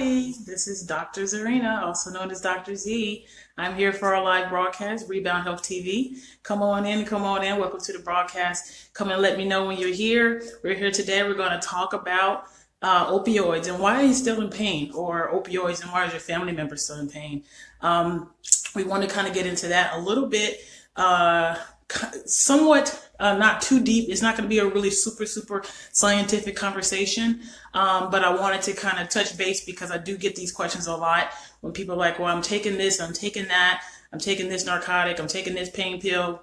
everybody. This is Dr. Zarina, also known as Dr. Z. I'm here for our live broadcast, Rebound Health TV. Come on in, come on in. Welcome to the broadcast. Come and let me know when you're here. We're here today. We're going to talk about opioids and why are you still in pain, or opioids and why is your family member still in pain. We want to kind of get into that a little bit, somewhat not too deep. It's not going to be a really super scientific conversation, but I wanted to kind of touch base because I do get these questions a lot when people are like, well, I'm taking this, I'm taking that, I'm taking this narcotic, I'm taking this pain pill,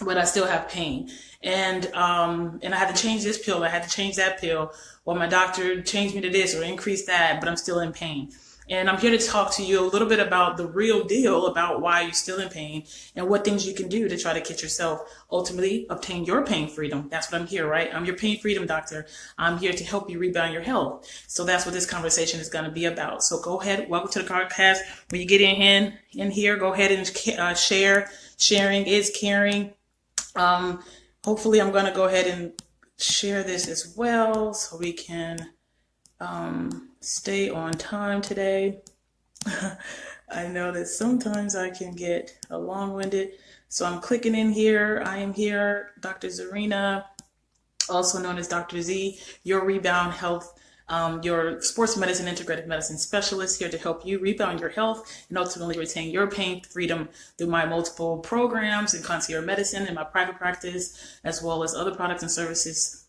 but I still have pain. And I had to change this pill, I had to change that pill, or my doctor changed me to this or increased that, but I'm still in pain. And I'm here to talk to you a little bit about the real deal, about why you're still in pain and what things you can do to try to get yourself ultimately obtain your pain freedom. That's what I'm here, right? I'm your pain freedom doctor. I'm here to help you rebound your health. So that's what this conversation is going to be about. So go ahead. Welcome to the podcast. When you get in here, go ahead and share. Sharing is caring. Hopefully I'm going to go ahead and share this as well so we can stay on time today. I know that sometimes I can get long-winded, so I'm clicking in here. I am here, Dr. Zarina, also known as Dr. Z, your Rebound Health, your sports medicine, integrative medicine specialist, here to help you rebound your health and ultimately retain your pain freedom through my multiple programs in concierge medicine and my private practice, as well as other products and services.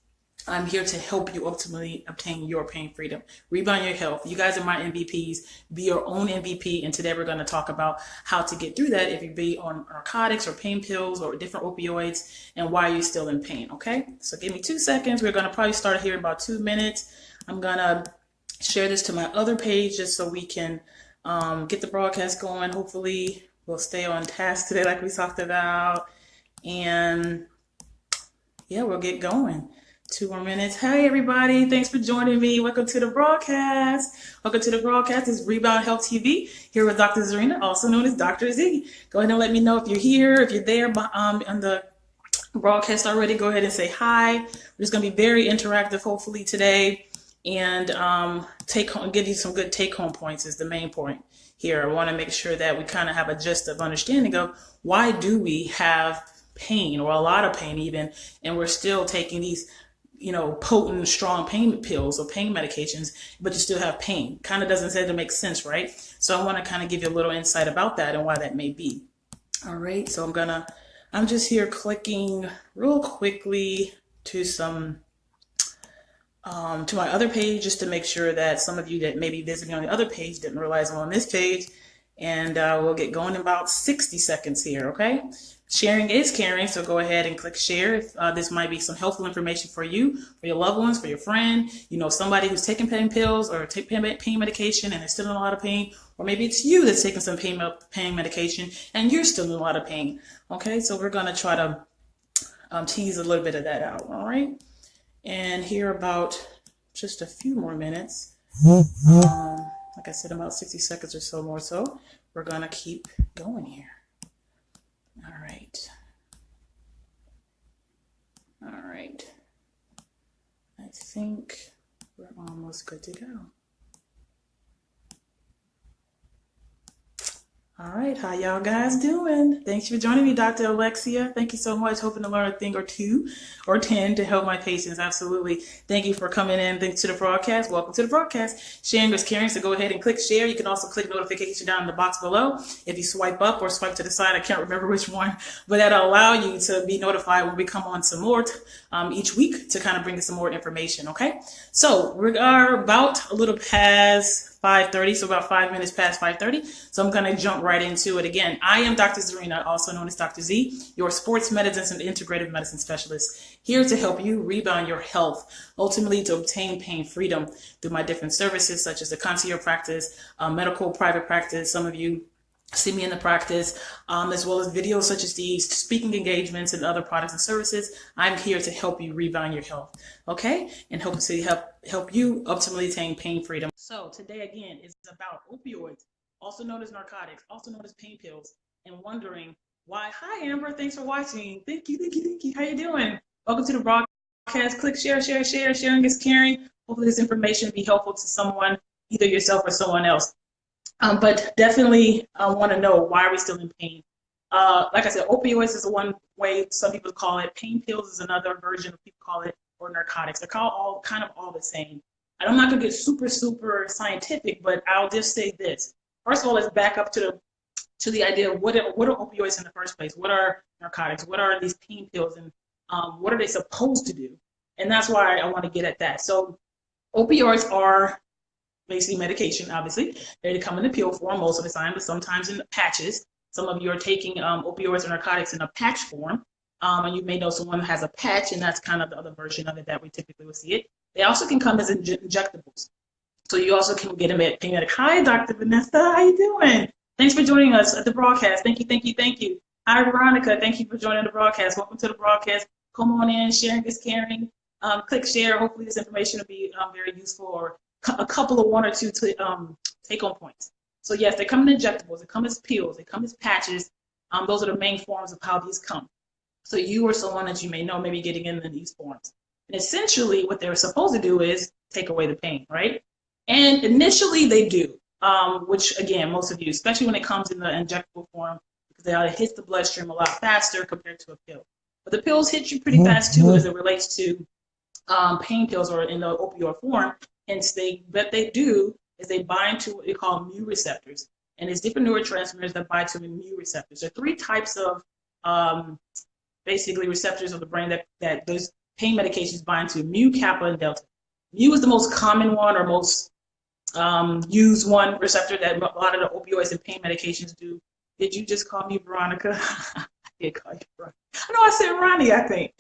I'm here to help you ultimately obtain your pain freedom, rebound your health. You guys are my MVPs. Be your own MVP. And today we're going to talk about how to get through that if you be on narcotics or pain pills or different opioids and why you're still in pain. Okay, so give me 2 seconds. We're going to probably start here in about 2 minutes. I'm going to share this to my other page just so we can get the broadcast going. Hopefully we'll stay on task today like we talked about. And yeah, we'll get going. 2 more minutes. Hey everybody, thanks for joining me. Welcome to the broadcast. Welcome to the broadcast. This is Rebound Health TV, here with Dr. Zarina, also known as Dr. Z. Go ahead and let me know if you're here, if you're there on the broadcast already. Go ahead and say hi. We're just going to be very interactive, hopefully today, and give you some good take-home points is the main point here. I want to make sure that we kind of have a gist of understanding of why do we have pain, or a lot of pain even, and we're still taking these potent, strong pain pills or pain medications, but you still have pain. Kind of doesn't seem to make sense, right? So I want to kind of give you a little insight about that and why that may be. All right, so I'm just here clicking real quickly to to my other page, just to make sure that some of you that may be visiting on the other page didn't realize I'm on this page. And we'll get going in about 60 seconds here, okay? Sharing is caring, so go ahead and click share if this might be some helpful information for you, for your loved ones, for your friend, somebody who's taking pain pills or taking pain medication and they're still in a lot of pain, or maybe it's you that's taking some pain medication and you're still in a lot of pain, okay? So we're going to try to tease a little bit of that out, all right? And here about just a few more minutes, like I said, about 60 seconds or so more so, we're going to keep going here. All right. All right. I think we're almost good to go. All right, how y'all guys doing? Thanks for joining me, Dr. Alexia. Thank you so much. Hoping to learn a thing or two or 10 to help my patients. Absolutely. Thank you for coming in. Thanks to the broadcast. Welcome to the broadcast. Sharing is caring, so go ahead and click share. You can also click notification down in the box below. If you swipe up or swipe to the side, I can't remember which one, but that'll allow you to be notified when we come on some more each week to kind of bring you some more information, okay? So we are about a little past 5:30, so about 5 minutes past 5:30. So I'm going to jump right into it again. I am Dr. Zarina, also known as Dr. Z, your sports medicine and integrative medicine specialist, here to help you rebound your health, ultimately to obtain pain freedom through my different services, such as the concierge practice, medical private practice. Some of you see me in the practice, as well as videos such as these, speaking engagements, and other products and services. I'm here to help you rebound your health, okay? And help you ultimately attain pain freedom. So today, again, is about opioids, also known as narcotics, also known as pain pills, and wondering why. Hi, Amber. Thanks for watching. Thank you. How you doing? Welcome to the broadcast. Click share. Sharing is caring. Hopefully this information will be helpful to someone either yourself or someone else. But definitely want to know, why are we still in pain? Like I said, opioids is one way some people call it. Pain pills is another version of people call it, or narcotics. They're called all kind of all the same. And I'm not going to get super scientific, but I'll just say this. First of all, let's back up to the idea of what are opioids in the first place? What are narcotics? What are these pain pills? And what are they supposed to do? And that's why I want to get at that. So opioids are basically medication, obviously. They come in the pill form most of the time, but sometimes in patches. Some of you are taking opioids or narcotics in a patch form. And you may know someone has a patch, and that's kind of the other version of it that we typically will see it. They also can come as injectables. So you also can get them at pain medic. Hi, Dr. Vanessa. How you doing? Thanks for joining us at the broadcast. Thank you. Hi, Veronica. Thank you for joining the broadcast. Welcome to the broadcast. Come on in. Sharing is caring. Click share. Hopefully this information will be very useful, or a couple of one or two take-home points. So yes, they come in injectables. They come as pills. They come as patches. Those are the main forms of how these come. So you or someone that you may know may be getting in these forms. And essentially what they're supposed to do is take away the pain, right? And initially they do, which again, most of you, especially when it comes in the injectable form, because they hit the bloodstream a lot faster compared to a pill. But the pills hit you pretty fast too, as it relates to pain pills or in the opioid form. Hence, what they do is they bind to what we call mu receptors. And it's different neurotransmitters that bind to the mu receptors. There are three types of basically receptors of the brain that those pain medications bind to: mu, kappa, and delta. Mu is the most common one, or most used one receptor that a lot of the opioids and pain medications do. Did you just call me Veronica? I did call you Veronica. I know I said Ronnie, I think.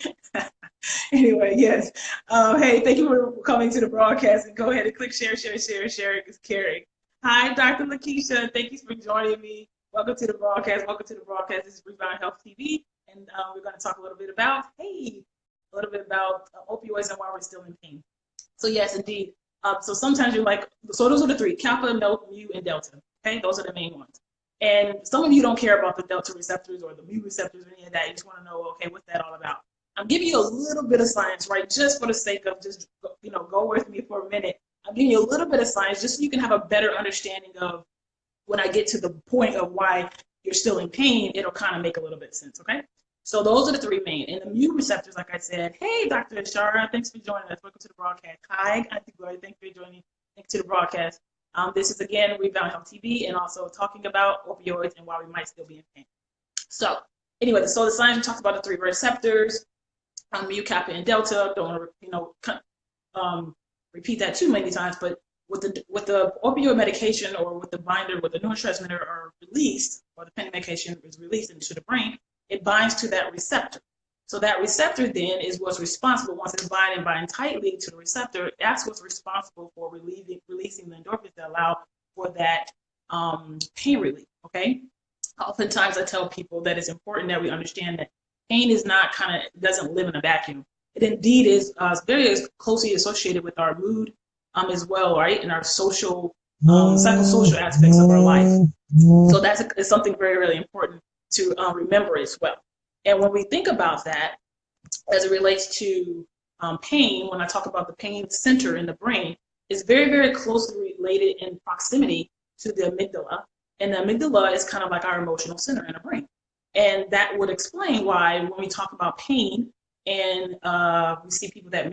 Anyway, yes. Hey, thank you for coming to the broadcast, and go ahead and click share. It's caring. Hi, Dr. Lakeisha. Thank you for joining me. Welcome to the broadcast. This is Rebound Health TV, and we're going to talk a little bit about opioids and why we're still in pain. So yes, indeed. So sometimes you're like, so those are the three: kappa, mu, and delta. Okay, those are the main ones. And some of you don't care about the delta receptors or the mu receptors or any of that. You just want to know, okay, what's that all about? I'm giving you a little bit of science, right? Just for the sake of just, go with me for a minute. I'm giving you a little bit of science just so you can have a better understanding of, when I get to the point of why you're still in pain, it'll kind of make a little bit of sense, okay? So those are the three main. And the mu receptors, like I said, hey, Dr. Ashara, thanks for joining us. Welcome to the broadcast. Hi, Auntie Gloria, thanks for joining. Thanks to the broadcast. This is, again, Rebound Health TV, and also talking about opioids and why we might still be in pain. So anyway, so the science, we talked about the three receptors, mu, kappa, and delta. Don't repeat that too many times, but with the opioid medication, or with the binder, with the neurotransmitter are released, or the pain medication is released into the brain, it binds to that receptor. So that receptor then is what's responsible, once it's bind tightly to the receptor, that's what's responsible for releasing the endorphins that allow for that pain relief, okay? Oftentimes I tell people that it's important that we understand that pain is not doesn't live in a vacuum. It indeed is very closely associated with our mood as well, right? And our social, psychosocial aspects of our life. So it's something very, really important to remember as well. And when we think about that, as it relates to pain, when I talk about the pain center in the brain, it's very, very closely related in proximity to the amygdala. And the amygdala is kind of like our emotional center in the brain. And that would explain why when we talk about pain, and we see people that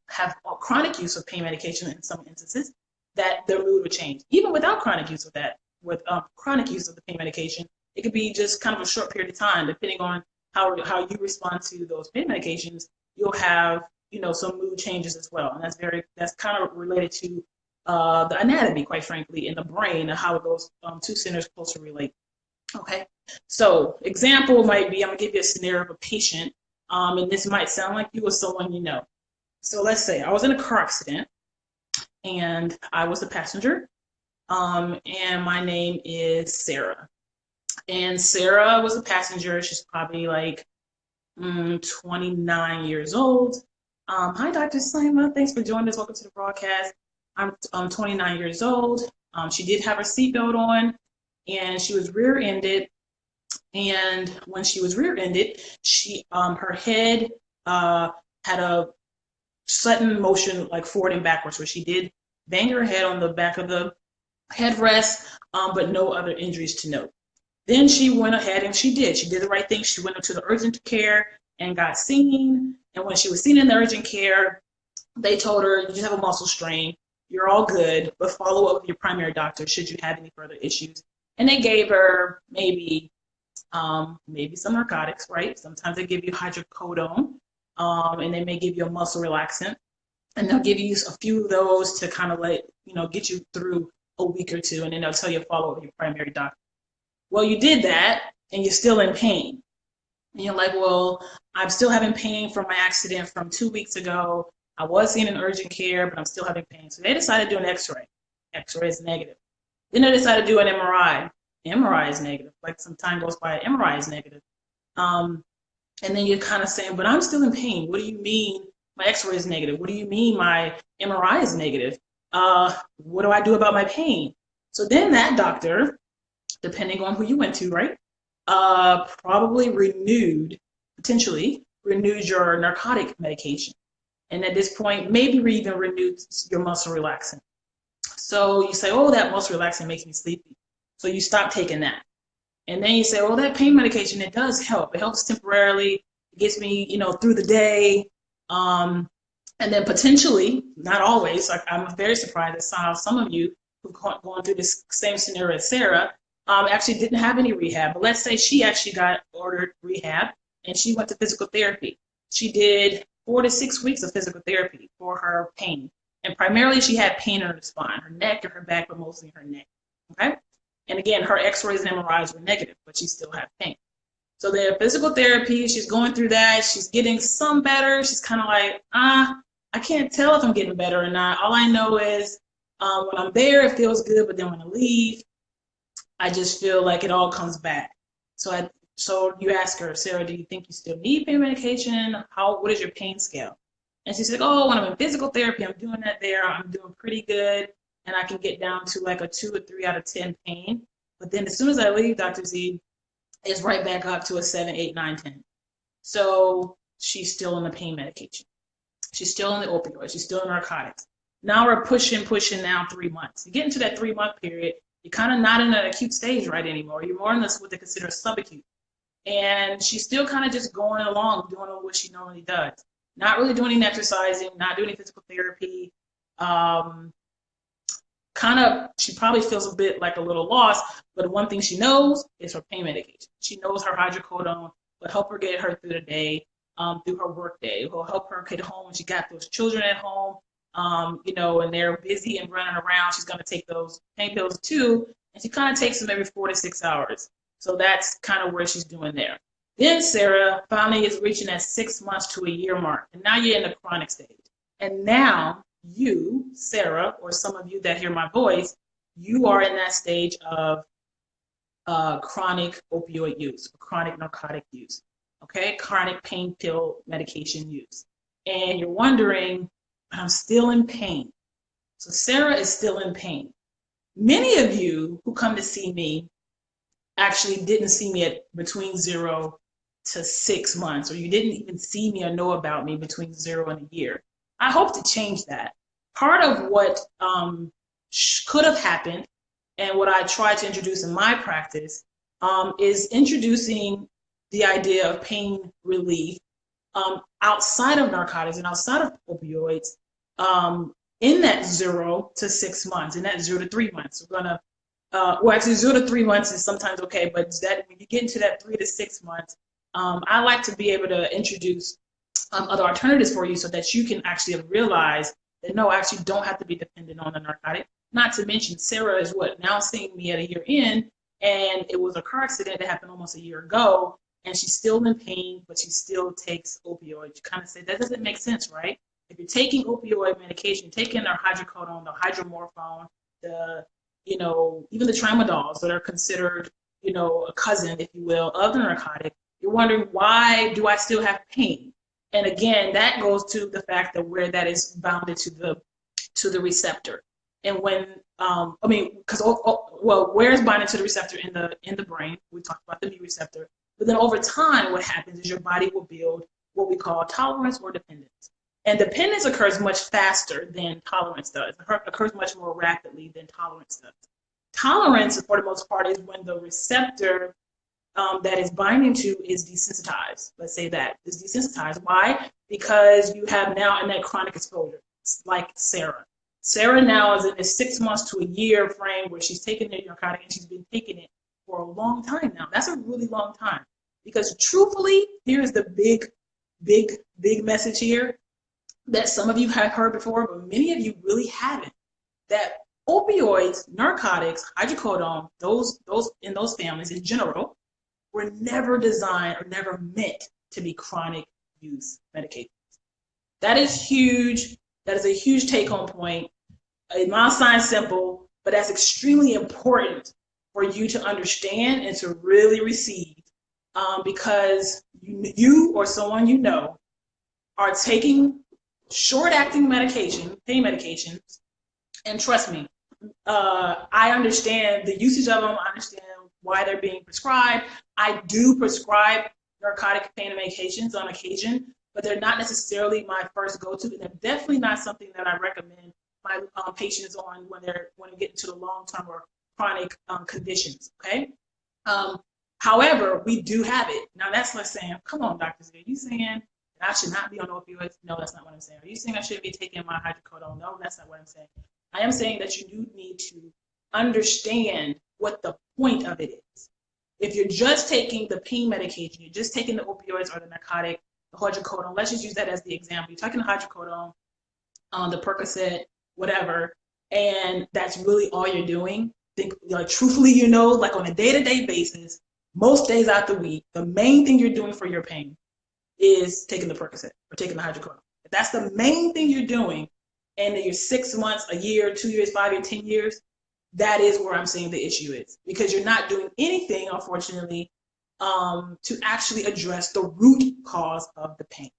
have chronic use of pain medication in some instances, that their mood would change. Even without chronic use of that, with chronic use of the pain medication, it could be just kind of a short period of time, depending on how you respond to those pain medications. You'll have, some mood changes as well, and that's kind of related to the anatomy, quite frankly, in the brain, and how those two centers closely relate. Okay, so example might be, I'm gonna give you a scenario of a patient, and this might sound like you or someone you know. So let's say I was in a car accident, and I was the passenger, and my name is Sarah. And Sarah was a passenger. She's probably like 29 years old. Hi, Dr. Saima. Thanks for joining us. Welcome to the broadcast. I'm 29 years old. She did have her seatbelt on, and she was rear-ended. And when she was rear-ended, her head had a sudden motion, like forward and backwards, where she did banged her head on the back of the headrest, but no other injuries to note. Then she went ahead and she did the right thing. She went into the urgent care and got seen. And when she was seen in the urgent care, they told her, you just have a muscle strain. You're all good, but follow up with your primary doctor should you have any further issues. And they gave her maybe some narcotics, right? Sometimes they give you hydrocodone, and they may give you a muscle relaxant. And they'll give you a few of those to kind of get you through a week or two, and then they'll tell you to follow up with your primary doctor. Well, you did that, and you're still in pain. And you're like, well, I'm still having pain from my accident from 2 weeks ago. I was seen in urgent care, but I'm still having pain. So they decided to do an x-ray. X-ray is negative. Then they decided to do an MRI. MRI is negative. Like some time goes by, MRI is negative. And then you're kind of saying, but I'm still in pain. What do you mean my x-ray is negative? What do you mean my MRI is negative? What do I do about my pain? So then that doctor, depending on who you went to, right, probably potentially renewed your narcotic medication. And at this point, maybe even renewed your muscle relaxant. So you say, oh, that muscle relaxant makes me sleepy. So you stop taking that. And then you say, well, that pain medication, it does help. It helps temporarily. It gets me, through the day. And then potentially, not always, like I'm very surprised at how some of you who've gone through this same scenario as Sarah actually didn't have any rehab. But let's say she actually got ordered rehab and she went to physical therapy. She did 4 to 6 weeks of physical therapy for her pain. And primarily she had pain in her spine, her neck and her back, but mostly her neck. Okay? And again, her x-rays and MRIs were negative, but she still had pain. So the physical therapy, she's going through that. She's getting some better. She's kind of like, I can't tell if I'm getting better or not. All I know is when I'm there, it feels good, but then when I leave, I just feel like it all comes back. So you ask her, Sarah, do you think you still need pain medication? What is your pain scale? And she's like, oh, when I'm in physical therapy, I'm doing that there. I'm doing pretty good. And I can get down to like a 2 or 3 out of 10 pain. But then as soon as I leave, Dr. Z, it's right back up to a 7, 8, 9, 10. So she's still on the pain medication. She's still on the opioids. She's still on narcotics. Now we're pushing now 3 months. You get into that 3-month period, you're kind of not in an acute stage right anymore. You're more in this what they consider subacute. And she's still kind of just going along, doing what she normally does. Not really doing any exercising, not doing any physical therapy. She probably feels a bit like a little lost, but one thing she knows is her pain medication. She knows her hydrocodone will help her get her through the day, through her work day. It will help her get home when she got those children at home, and they're busy and running around. She's going to take those pain pills too, and she kind of takes them every 4 to 6 hours. So that's kind of where she's doing there. Then Sarah finally is reaching that 6 months to a year mark, and now you're in the chronic stage. And now you, Sarah, or some of you that hear my voice, you are in that stage of chronic opioid use, or chronic narcotic use, okay? Chronic pain pill medication use. And you're wondering, I'm still in pain. So Sarah is still in pain. Many of you who come to see me actually didn't see me at between 0 to 6 months, or you didn't even see me or know about me between 0 and a year. I hope to change that. Part of what could have happened, and what I try to introduce in my practice, is introducing the idea of pain relief outside of narcotics and outside of opioids in that 0 to 6 months, in that 0 to 3 months. We're gonna, actually 0 to 3 months is sometimes okay, but that when you get into that 3 to 6 months, I like to be able to introduce other alternatives for you so that you can actually realize that no, I actually don't have to be dependent on the narcotic. Not to mention Sarah is now seeing me at a year in, and it was a car accident that happened almost a year ago, and she's still in pain, but she still takes opioids. You kind of say, that doesn't make sense, right? If you're taking opioid medication, taking their hydrocodone, the hydromorphone, even the tramadols that are considered, a cousin, if you will, of the narcotic, you're wondering, why do I still have pain? And again, that goes to the fact that where that is bounded to the receptor. And when, where is binding to the receptor in the brain? We talked about the mu receptor. But then over time, what happens is your body will build what we call tolerance or dependence. And dependence occurs much faster than tolerance does. It occurs much more rapidly than tolerance does. Tolerance, for the most part, is when the receptor that is binding to is desensitized. Let's say that is desensitized. Why? Because you have now in that chronic exposure, like Sarah. Sarah now is in a 6 months to a year frame where she's taking the narcotic and she's been taking it for a long time now. That's a really long time. Because truthfully, here's the big message here that some of you have heard before, but many of you really haven't. That opioids, narcotics, hydrocodone, those in those families in general, were never designed or never meant to be chronic use medications. That is huge. That is a huge take-home point. It might sound simple, but that's extremely important for you to understand and to really receive, because you or someone you know are taking short-acting medication, pain medications, and trust me, I understand the usage of them. I understand why they're being prescribed. I do prescribe narcotic pain medications on occasion, but they're not necessarily my first go-to, and they're definitely not something that I recommend my patients on when they get into the long-term or chronic conditions. Okay. However, we do have it. Now that's like saying, come on, Dr. Z, are you saying I should not be on opioids? No, that's not what I'm saying. Are you saying I should be taking my hydrocodone? No, that's not what I'm saying. I am saying that you do need to understand what the point of it is. If you're just taking the pain medication, you're just taking the opioids or the narcotic, the hydrocodone, let's just use that as the example. You're taking the hydrocodone, the Percocet, whatever, and that's really all you're doing. Think, like, truthfully, you know, like on a day-to-day basis, most days out the week, the main thing you're doing for your pain is taking the Percocet or taking the hydrocodone. If that's the main thing you're doing, and you're 6 months, a year, 2 years, 5 years, 10 years, that is where I'm saying the issue is, because you're not doing anything, unfortunately, to actually address the root cause of the pain.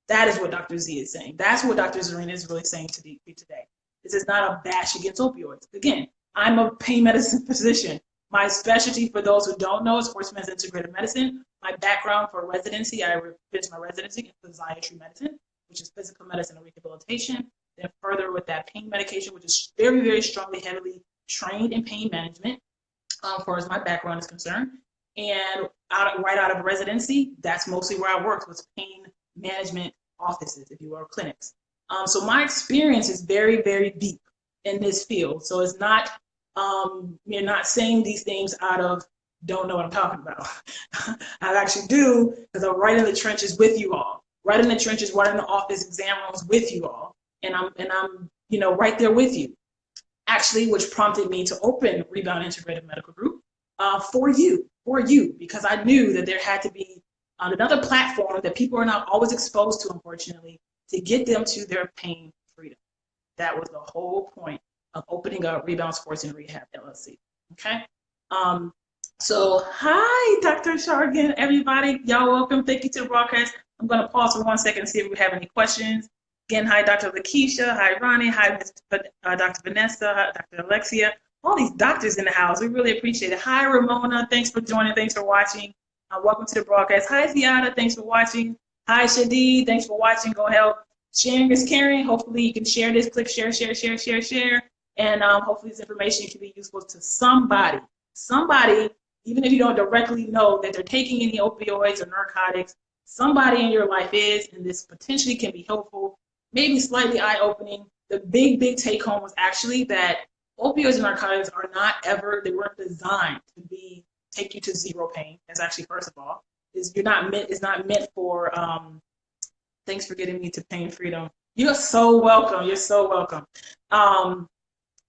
That is what Dr. Z is saying. That's what Dr. Zarina is really saying to you today. This is not a bash against opioids. Again, I'm a pain medicine physician. My specialty, for those who don't know, is sports medicine integrated medicine. My background for residency, I finished my residency in physiatry medicine, which is physical medicine and rehabilitation. Then further with that pain medication, which is very, very strongly, heavily trained in pain management, as far as my background is concerned. And right out of residency, that's mostly where I worked, was pain management offices, if you will, or clinics. So my experience is very, very deep in this field. So it's not, you're not saying these things out of don't know what I'm talking about. I actually do, because I'm right in the trenches with you all, right in the trenches, right in the office exam rooms with you all. And I'm, you know, right there with you, actually, which prompted me to open Rebound Integrative Medical Group for you, because I knew that there had to be another platform that people are not always exposed to, unfortunately, to get them to their pain freedom. That was the whole point of opening up Rebound Sports and Rehab LLC. Okay. So hi, Dr. Shargan, everybody, y'all welcome. Thank you to the broadcast. I'm going to pause for 1 second and see if we have any questions. Again, hi, Dr. Lakeisha, hi, Ronnie, hi, Dr. Vanessa, hi, Dr. Alexia, all these doctors in the house. We really appreciate it. Hi, Ramona, thanks for joining, thanks for watching. Welcome to the broadcast. Hi, Ziada, thanks for watching. Hi, Shadi, thanks for watching. Go help. Sharing is caring. Hopefully you can share this. Click share, share, share, share, share. And hopefully this information can be useful to somebody. Somebody, even if you don't directly know that they're taking any opioids or narcotics, somebody in your life is, and this potentially can be helpful, maybe slightly eye-opening. The big take-home was actually that opioids and narcotics are not ever, they weren't designed to take you to zero pain. That's actually, first of all, it's not meant for, thanks for getting me to pain freedom. You're so welcome, you're so welcome.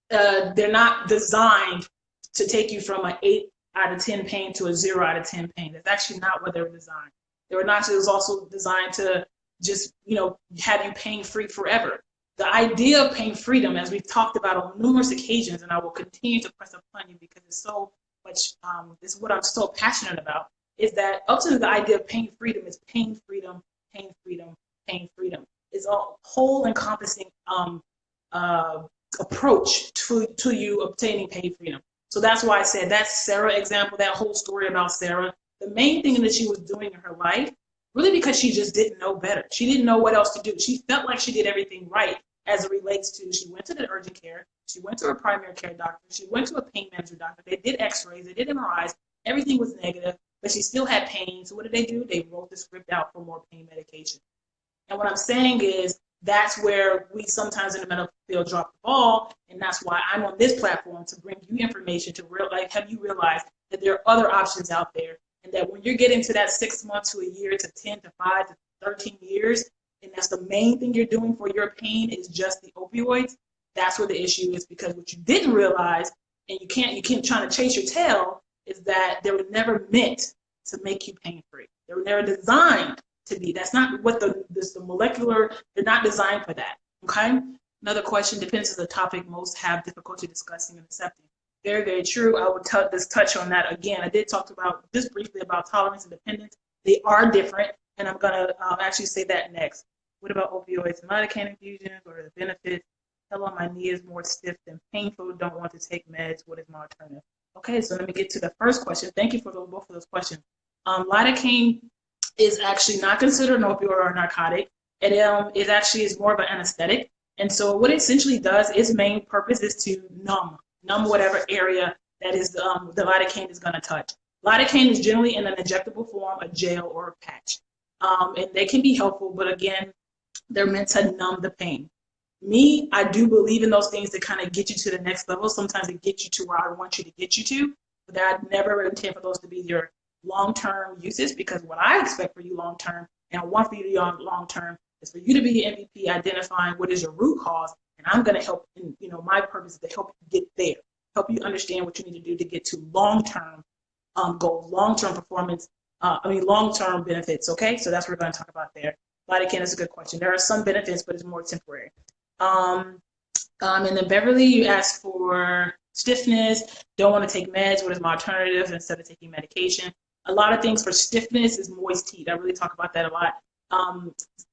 They're not designed to take you from an 8 out of 10 pain to a 0 out of 10 pain. That's actually not what they were designed. They were not, it was also designed to just, you know, have you pain free forever. The idea of pain freedom, as we've talked about on numerous occasions, and I will continue to press upon you because it's so much, this is what I'm so passionate about, is that ultimately the idea of pain freedom is pain freedom, pain freedom, pain freedom. It's a whole encompassing approach to you obtaining pain freedom. So that's why I said that Sarah example, that whole story about Sarah, the main thing that she was doing in her life really because she just didn't know better. She didn't know what else to do. She felt like she did everything right as it relates to, she went to the urgent care, she went to her primary care doctor, she went to a pain management doctor, they did x-rays, they did MRIs, everything was negative, but she still had pain. So what did? They wrote the script out for more pain medication. And what I'm saying is that's where we sometimes in the medical field drop the ball, and that's why I'm on this platform to bring you information to have you realize that there are other options out there, and that when you're getting to that 6 months to a year to 10 to 5 to 13 years, and that's the main thing you're doing for your pain is just the opioids, that's where the issue is. Because what you didn't realize, and you can't try to chase your tail, is that they were never meant to make you pain-free. They were never designed to be. That's not what the molecular, they're not designed for that, okay? Another question, depends on the topic most have difficulty discussing and accepting. Very, very true. I would just touch on that again. I did talk about just briefly about tolerance and dependence. They are different, and I'm gonna actually say that next. What about opioids and lidocaine infusions? What are the benefits? Hello, my knee is more stiff than painful. Don't want to take meds. What is my alternative? Okay, so let me get to the first question. Thank you for both of those questions. Lidocaine is actually not considered an opioid or a narcotic. It actually is more of an anesthetic. And so what it essentially does, its main purpose is to numb whatever area that is the lidocaine is going to touch. Lidocaine is generally in an injectable form, a gel or a patch. And they can be helpful, but again, they're meant to numb the pain. Me, I do believe in those things that kind of get you to the next level. Sometimes it gets you to where I want you to get you to, but I never intend for those to be your long-term uses, because what I expect for you long-term, and I want for you to be on long-term, is for you to be an MVP, identifying what is your root cause, and I'm going to help. And, my purpose is to help you get there, help you understand what you need to do to get to long-term goals, long-term performance. Long-term benefits. Okay, so that's what we're going to talk about there. Lidocaine is a good question. There are some benefits, but it's more temporary. And then Beverly, you asked for stiffness. Don't want to take meds. What is my alternative instead of taking medication? A lot of things for stiffness is moist heat. I really talk about that a lot.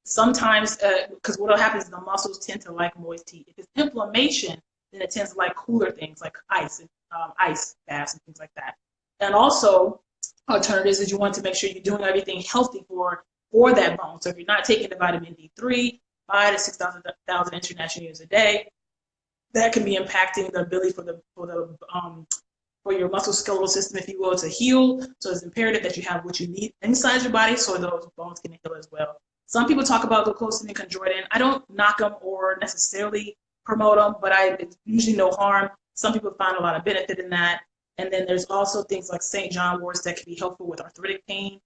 Sometimes, because what will happen is the muscles tend to like moist heat. If it's inflammation, then it tends to like cooler things like ice and ice baths and things like that. And also, alternatives is you want to make sure you're doing everything healthy for that bone. So if you're not taking the vitamin D3, 5 to 6,000 international units a day, that can be impacting the ability for your musculoskeletal system, if you will, to heal. So it's imperative that you have what you need inside your body so those bones can heal as well. Some people talk about glucosamine and chondroitin. I don't knock them or necessarily promote them, but it's usually no harm. Some people find a lot of benefit in that. And then there's also things like St. John wort that can be helpful with arthritic pain.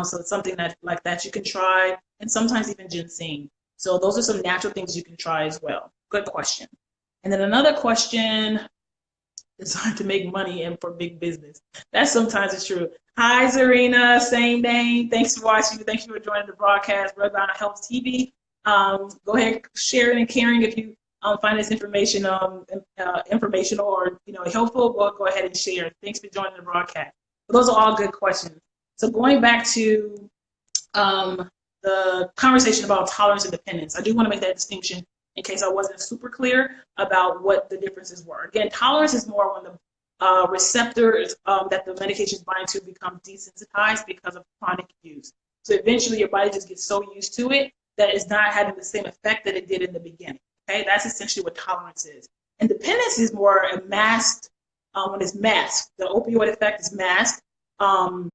So it's something that you can try, and sometimes even ginseng. So those are some natural things you can try as well. Good question. And then another question, designed to make money and for big business. That sometimes is true. Hi, Zarina, same name. Thanks for watching. Thanks for joining the broadcast, REBOUND Health TV. Go ahead, share it and caring if you find this information informational or helpful. Well, go ahead and share. Thanks for joining the broadcast. But those are all good questions. So going back to the conversation about tolerance and dependence, I do want to make that distinction in case I wasn't super clear about what the differences were. Again, tolerance is more when the receptors that the medications bind to become desensitized because of chronic use. So eventually your body just gets so used to it that it's not having the same effect that it did in the beginning. Okay, that's essentially what tolerance is. And dependence is more a masked, when it's masked. The opioid effect is masked. No,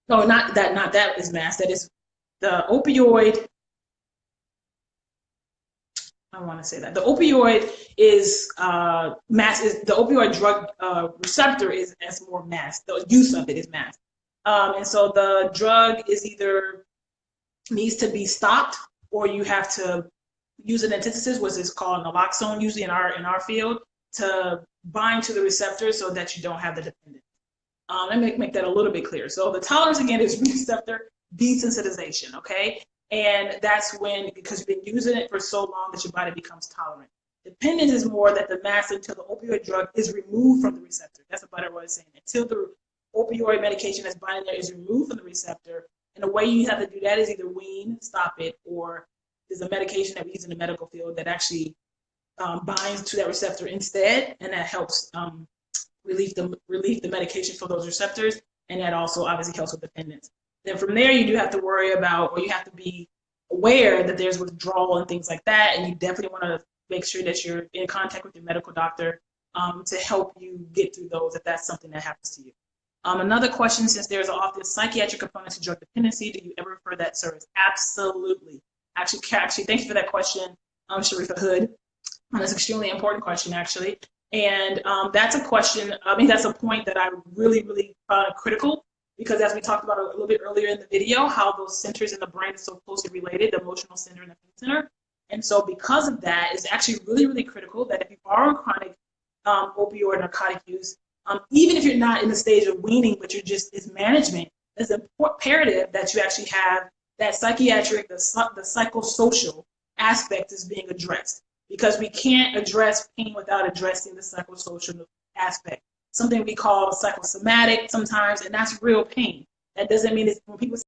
not that is masked. That is the opioid. I want to say that the opioid is masked. The opioid drug receptor is more masked. The use of it is masked, and so the drug is either needs to be stopped, or you have to use an antithesis, which is called naloxone, usually in our field, to bind to the receptor so that you don't have the dependence. Let me make that a little bit clearer. So the tolerance, again, is receptor desensitization, okay? And that's when, because you've been using it for so long that your body becomes tolerant. Dependence is more that the mask until the opioid drug is removed from the receptor. That's a better way of saying it. Until the opioid medication that's binding there is removed from the receptor. And the way you have to do that is either wean, stop it, or there's a medication that we use in the medical field that actually binds to that receptor instead, and that helps relieve the medication for those receptors, and that also obviously helps with dependence. Then from there, you do have to worry about, or you have to be aware that there's withdrawal and things like that, and you definitely want to make sure that you're in contact with your medical doctor to help you get through those if that's something that happens to you. Another question, since there's often psychiatric components to drug dependency, do you ever refer that service? Absolutely. Actually, thank you for that question, Sharifa Hood. That's an extremely important question, actually. And that's a question, that's a point that I really, really found critical, because as we talked about a little bit earlier in the video, how those centers in the brain are so closely related, the emotional center and the pain center. And so because of that, it's actually really, really critical that if you are on chronic opioid narcotic use, even if you're not in the stage of weaning, but you're just is management, it's imperative that you actually have that psychiatric, the psychosocial aspect is being addressed, because we can't address pain without addressing the psychosocial aspect. Something we call psychosomatic sometimes, and that's real pain. That doesn't mean it's when people